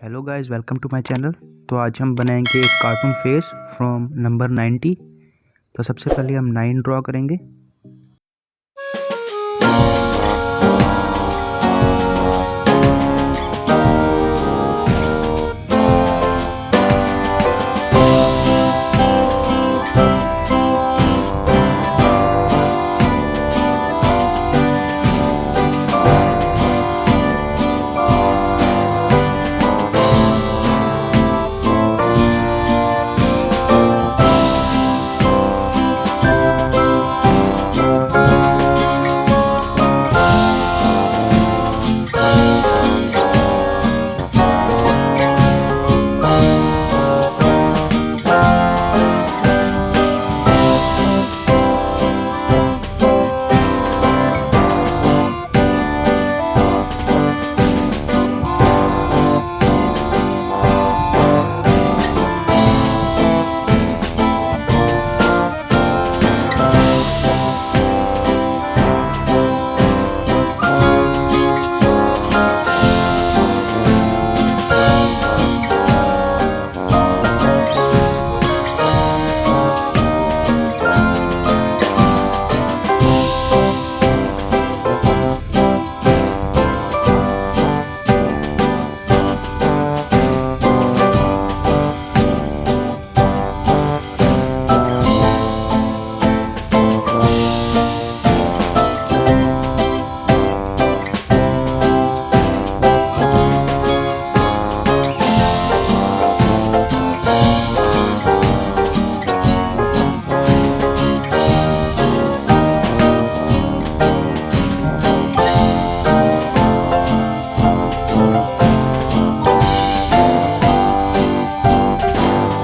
Hello guys, welcome to my channel. तो आज हम बनाएंगे एक कार्टून फेस फ्रॉम नंबर 90। तो सबसे पहले हम 9 ड्रॉ करेंगे।